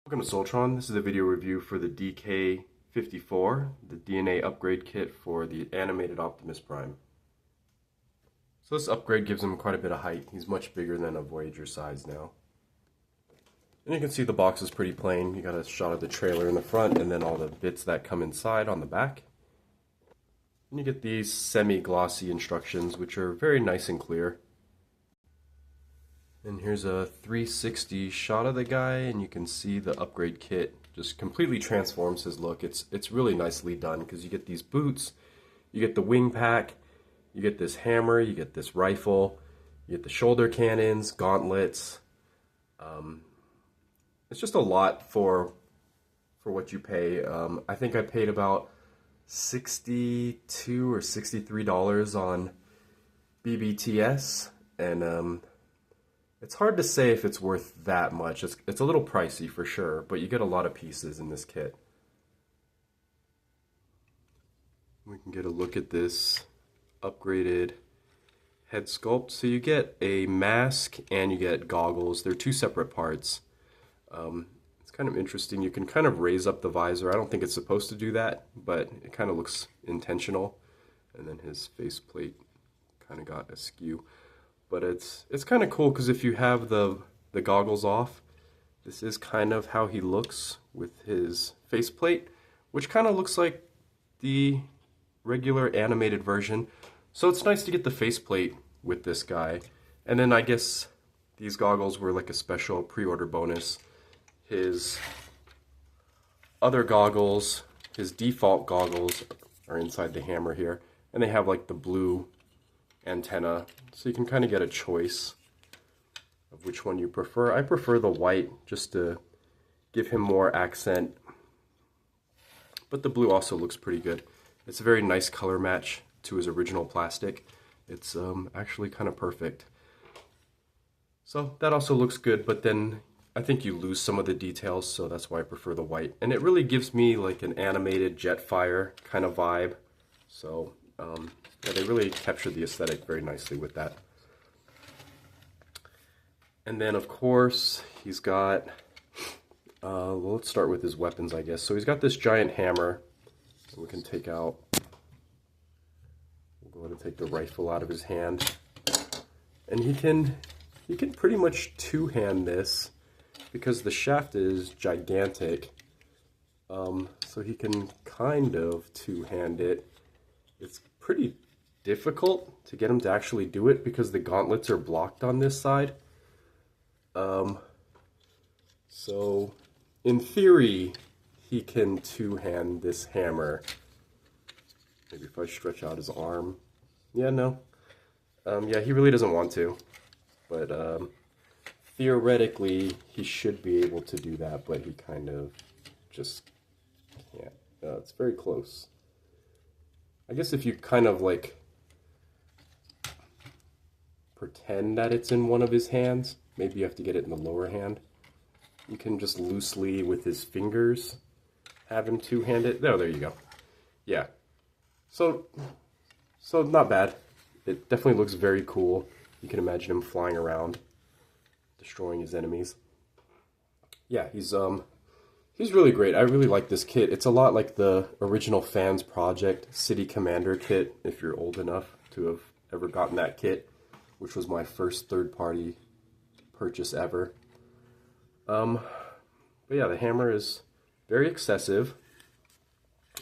Welcome to Soltron. This is a video review for the DK-54, the DNA upgrade kit for the animated Optimus Prime. So this upgrade gives him quite a bit of height. He's much bigger than a Voyager size now. And you can see the box is pretty plain. You got a shot of the trailer in the front and then all the bits that come inside on the back. And you get these semi-glossy instructions which are very nice and clear. And here's a 360 shot of the guy, and you can see the upgrade kit just completely transforms his look. It's really nicely done because you get these boots, you get the wing pack, you get this hammer, you get this rifle, you get the shoulder cannons, gauntlets. It's just a lot for what you pay. I think I paid about $62 or $63 on BBTS, and it's hard to say if it's worth that much. It's a little pricey for sure, but you get a lot of pieces in this kit. We can get a look at this upgraded head sculpt. So you get a mask and you get goggles. They're two separate parts. It's kind of interesting. You can kind of raise up the visor. I don't think it's supposed to do that, but it kind of looks intentional. And then his faceplate kind of got askew. But it's kind of cool because if you have the goggles off, this is kind of how he looks with his faceplate, which kind of looks like the regular animated version. So it's nice to get the faceplate with this guy. And then I guess these goggles were like a special pre-order bonus. His other goggles, his default goggles, are inside the hammer here, and they have like the blue antenna, so you can kind of get a choice of which one you prefer. I prefer the white just to give him more accent, but the blue also looks pretty good. It's a very nice color match to his original plastic. It's actually kind of perfect. So that also looks good, but then I think you lose some of the details, so that's why I prefer the white. And it really gives me like an animated Jetfire kind of vibe. So yeah, they really captured the aesthetic very nicely with that. And then of course he's got, well, let's start with his weapons, I guess. So he's got this giant hammer that we can take out. We'll go ahead and take the rifle out of his hand. And he can pretty much two-hand this because the shaft is gigantic. So he can kind of two-hand it. It's pretty difficult to get him to actually do it because the gauntlets are blocked on this side. So in theory, he can two-hand this hammer. Maybe if I stretch out his arm. Yeah, no. Yeah, he really doesn't want to. But theoretically, he should be able to do that, but he kind of just can't. It's very close. I guess if you kind of like pretend that it's in one of his hands, maybe you have to get it in the lower hand. You can just loosely with his fingers have him two-hand it. Oh, there you go. Yeah. So not bad. It definitely looks very cool. You can imagine him flying around, destroying his enemies. Yeah, he's really great. I really like this kit. It's a lot like the original Fans Project City Commander kit, if you're old enough to have ever gotten that kit, which was my first third-party purchase ever. But yeah, the hammer is very excessive,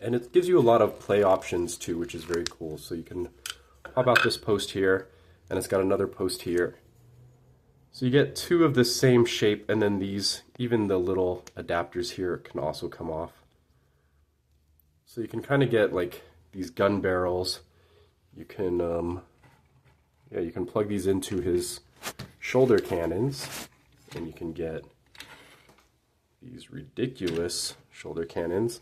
and it gives you a lot of play options too, which is very cool. So you can pop out this post here, and it's got another post here. So you get two of the same shape, and then these, even the little adapters here can also come off. So you can kind of get like these gun barrels. You can, yeah, you can plug these into his shoulder cannons, and you can get these ridiculous shoulder cannons.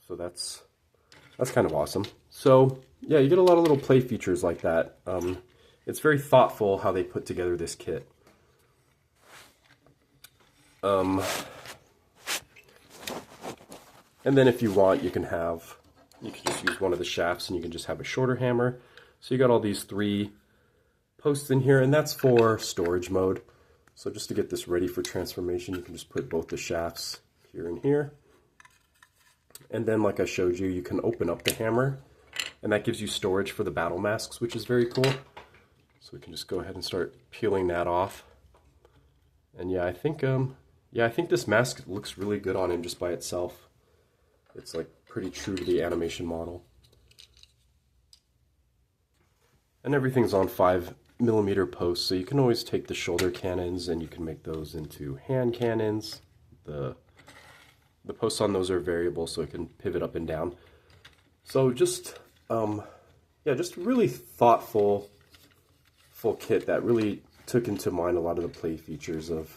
So that's kind of awesome. So yeah, you get a lot of little play features like that. It's very thoughtful how they put together this kit. And then if you want, you can just use one of the shafts and you can just have a shorter hammer. So you got all these three posts in here, and that's for storage mode. So just to get this ready for transformation, you can just put both the shafts here and here. And then, like I showed you, you can open up the hammer, and that gives you storage for the battle masks, which is very cool. So we can just go ahead and start peeling that off. And yeah, I think this mask looks really good on him just by itself. It's like pretty true to the animation model. And everything's on 5mm posts, so you can always take the shoulder cannons and you can make those into hand cannons. The posts on those are variable, so it can pivot up and down. So just just really thoughtful full kit that really took into mind a lot of the play features of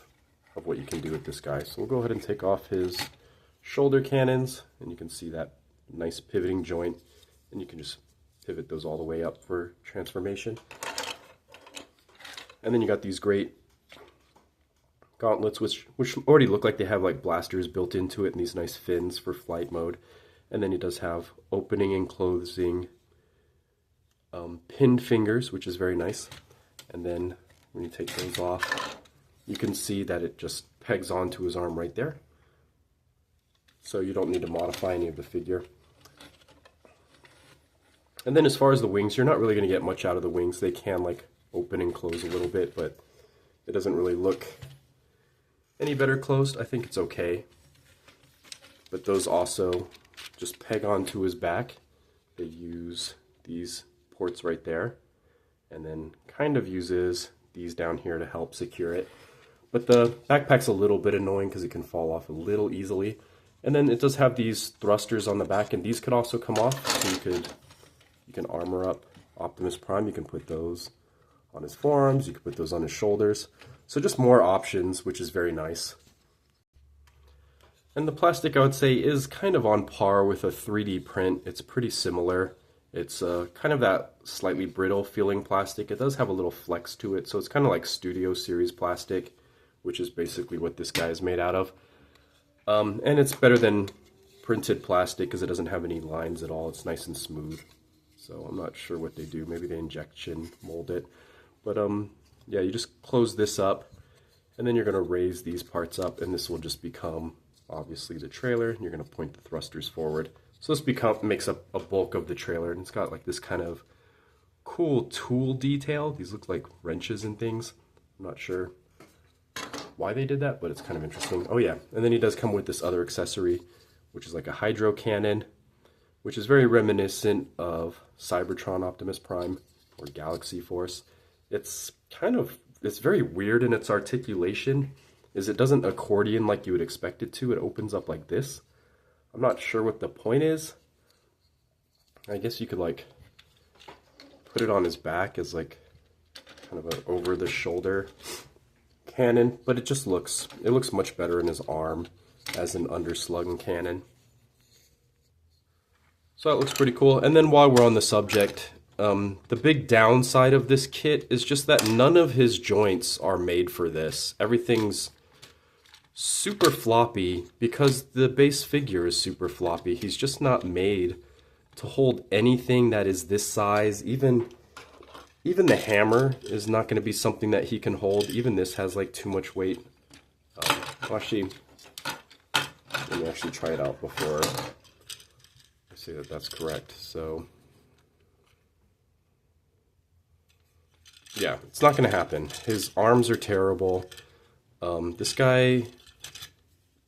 what you can do with this guy. So we'll go ahead and take off his shoulder cannons, and you can see that nice pivoting joint, and you can just pivot those all the way up for transformation. And then you got these great gauntlets, which already look like they have like blasters built into it, and these nice fins for flight mode. And then it does have opening and closing pinned fingers, which is very nice. And then when you take those off, you can see that it just pegs onto his arm right there. So you don't need to modify any of the figure. And then as far as the wings, you're not really going to get much out of the wings. They can like open and close a little bit, but it doesn't really look any better closed. I think it's okay. But those also just peg onto his back. They use these ports right there, and then kind of uses these down here to help secure it. But the backpack's a little bit annoying because it can fall off a little easily. And then it does have these thrusters on the back, and these could also come off. So you can armor up Optimus Prime. You can put those on his forearms, you can put those on his shoulders. So just more options, which is very nice. And the plastic, I would say, is kind of on par with a 3D print. It's pretty similar. It's kind of that slightly brittle feeling plastic. It does have a little flex to it, so it's kind of like Studio Series plastic, which is basically what this guy is made out of. And it's better than printed plastic because it doesn't have any lines at all. It's nice and smooth. So I'm not sure what they do. Maybe they injection mold it. But yeah, you just close this up, and then you're going to raise these parts up, and this will just become obviously the trailer, and you're going to point the thrusters forward. So this makes up a bulk of the trailer, and it's got like this kind of cool tool detail. These look like wrenches and things. I'm not sure why they did that, but it's kind of interesting. Oh yeah, and then he does come with this other accessory, which is like a hydro cannon, which is very reminiscent of Cybertron Optimus Prime or Galaxy Force. It's very weird in its articulation, is it doesn't accordion like you would expect it to. It opens up like this. I'm not sure what the point is. I guess you could like put it on his back as like kind of an over the shoulder cannon, but it looks much better in his arm as an underslung cannon. So that looks pretty cool. And then while we're on the subject, the big downside of this kit is just that none of his joints are made for this. Everything's super floppy because the base figure is super floppy. He's just not made to hold anything that is this size. Even the hammer is not going to be something that he can hold. Even this has like too much weight. Actually, let me actually try it out before I say that that's correct. So yeah, it's not going to happen. His arms are terrible. This guy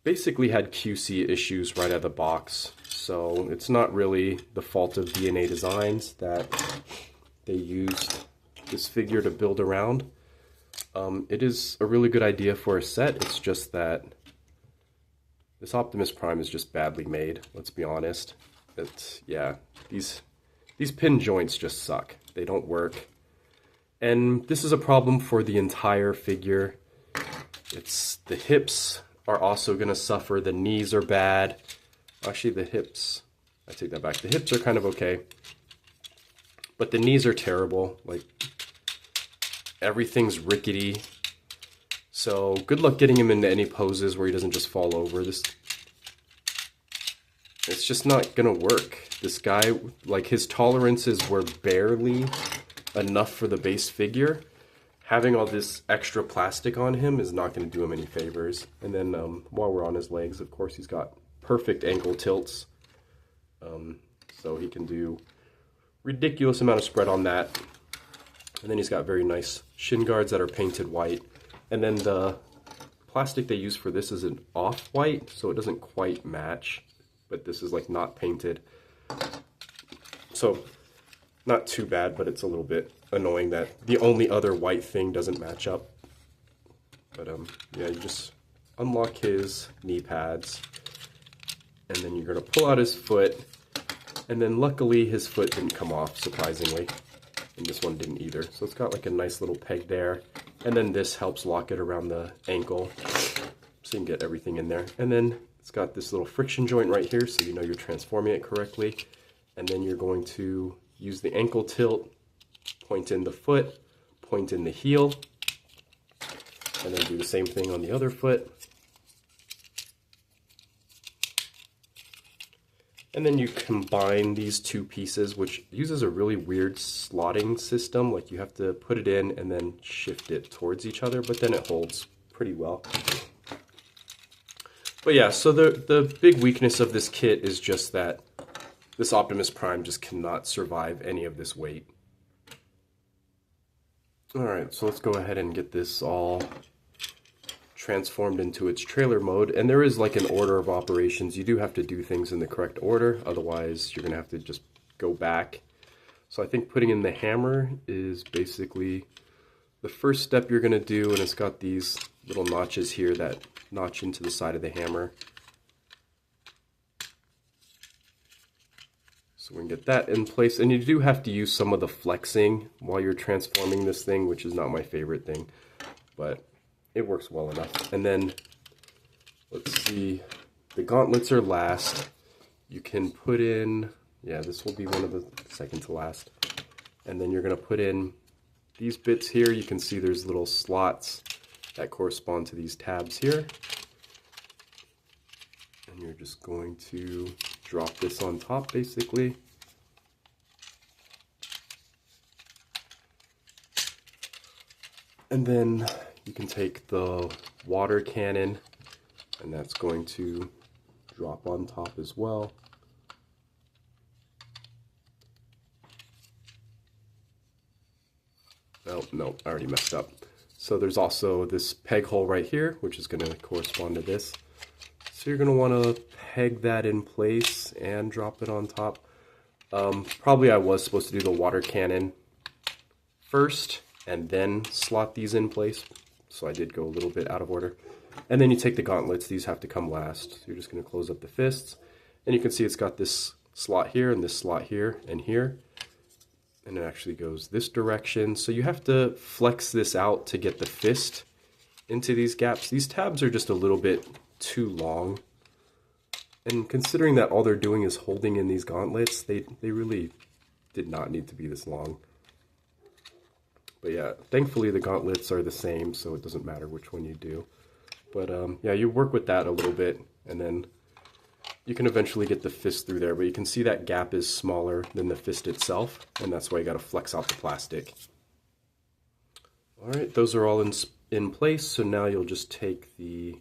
basically had QC issues right out of the box, so it's not really the fault of DNA Designs that they used this figure to build around. It is a really good idea for a set. It's just that this Optimus Prime is just badly made, let's be honest. Yeah, these pin joints just suck. They don't work. And this is a problem for the entire figure. The hips are also going to suffer. The knees are bad. Actually, the hips, I take that back. The hips are kind of okay. But the knees are terrible. Like, everything's rickety. So good luck getting him into any poses where he doesn't just fall over. It's just not going to work. This guy, like, his tolerances were barely enough for the base figure. having all this extra plastic on him is not going to do him any favors. And then while we're on his legs, of course, he's got perfect ankle tilts. So he can do ridiculous amount of spread on that. And then he's got very nice shin guards that are painted white. And then the plastic they use for this is an off-white, so it doesn't quite match. But this is like not painted. So not too bad, but it's a little bit annoying that the only other white thing doesn't match up. But yeah, you just unlock his knee pads, and then you're gonna pull out his foot, and then luckily his foot didn't come off, surprisingly, and this one didn't either. So it's got like a nice little peg there, and then this helps lock it around the ankle, so you can get everything in there. And then it's got this little friction joint right here, so you know you're transforming it correctly. And then you're going to use the ankle tilt, point in the foot, point in the heel, and then do the same thing on the other foot. And then you combine these two pieces, which uses a really weird slotting system. Like you have to put it in and then shift it towards each other, but then it holds pretty well. But yeah, so the big weakness of this kit is just that this Optimus Prime just cannot survive any of this weight. Alright, so let's go ahead and get this all transformed into its trailer mode. And there is like an order of operations. You do have to do things in the correct order, otherwise you're going to have to just go back. So I think putting in the hammer is basically the first step you're going to do, and it's got these little notches here that notch into the side of the hammer. So we can get that in place, and you do have to use some of the flexing while you're transforming this thing, which is not my favorite thing, but it works well enough. And then, let's see, the gauntlets are last. You can put in, yeah, this will be one of the second to last. And then you're going to put in these bits here. You can see there's little slots that correspond to these tabs here. And you're just going to drop this on top, basically. And then you can take the water cannon, and that's going to drop on top as well. Oh, no, I already messed up. So there's also this peg hole right here, which is going to correspond to this. So you're going to want to peg that in place and drop it on top. Probably I was supposed to do the water cannon first and then slot these in place. So I did go a little bit out of order. And then you take the gauntlets. These have to come last. So you're just going to close up the fists. And you can see it's got this slot here and this slot here and here. And it actually goes this direction. So you have to flex this out to get the fist into these gaps. These tabs are just a little bit too long. And considering that all they're doing is holding in these gauntlets, they really did not need to be this long. But yeah, thankfully the gauntlets are the same, so it doesn't matter which one you do. But yeah, you work with that a little bit, and then you can eventually get the fist through there. But you can see that gap is smaller than the fist itself, and that's why you got to flex out the plastic. Alright, those are all in place, so now you'll just take the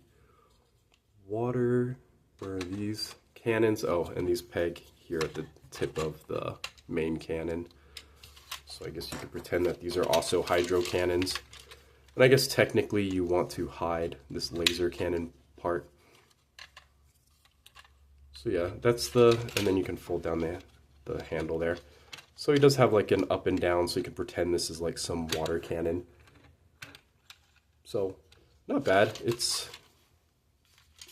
water, where are these cannons? Oh, and these peg here at the tip of the main cannon. So I guess you could pretend that these are also hydro cannons. And I guess technically you want to hide this laser cannon part. So yeah, that's and then you can fold down the handle there. So he does have like an up and down, so you can pretend this is like some water cannon. So, not bad. It's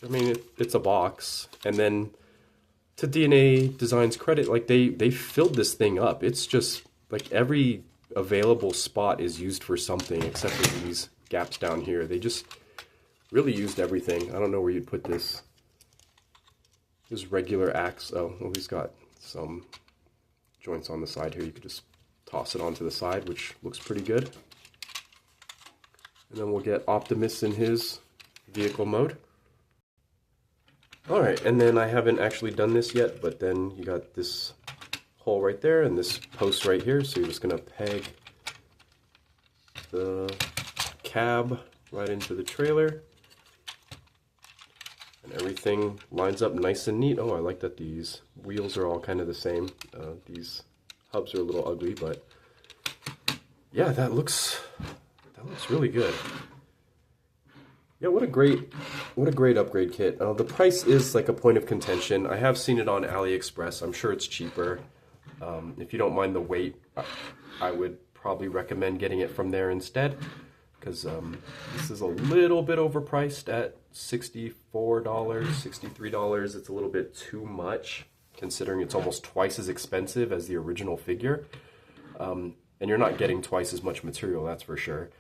a box. And then, to DNA Design's credit, like they filled this thing up. It's just like every available spot is used for something except for these gaps down here. They just really used everything. I don't know where you'd put this. This regular axe. Oh, well, he's got some joints on the side here. You could just toss it onto the side, which looks pretty good. And then we'll get Optimus in his vehicle mode. Alright, and then I haven't actually done this yet, but then you got this hole right there and this post right here, so you're just going to peg the cab right into the trailer. And everything lines up nice and neat. Oh, I like that these wheels are all kind of the same. These hubs are a little ugly, but yeah, that looks really good. Yeah, what a great upgrade kit. The price is like a point of contention. I have seen it on AliExpress. I'm sure it's cheaper. If you don't mind the weight, I would probably recommend getting it from there instead, because this is a little bit overpriced at $64, $63. It's a little bit too much, considering it's almost twice as expensive as the original figure. And you're not getting twice as much material, that's for sure.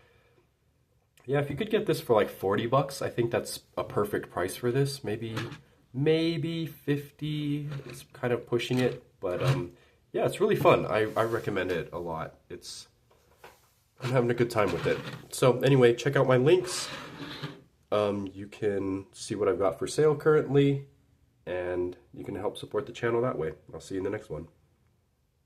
Yeah, if you could get this for like 40 bucks, I think that's a perfect price for this. Maybe 50 is kind of pushing it, but yeah, it's really fun. I recommend it a lot. I'm having a good time with it. So anyway, check out my links. You can see what I've got for sale currently, and you can help support the channel that way. I'll see you in the next one.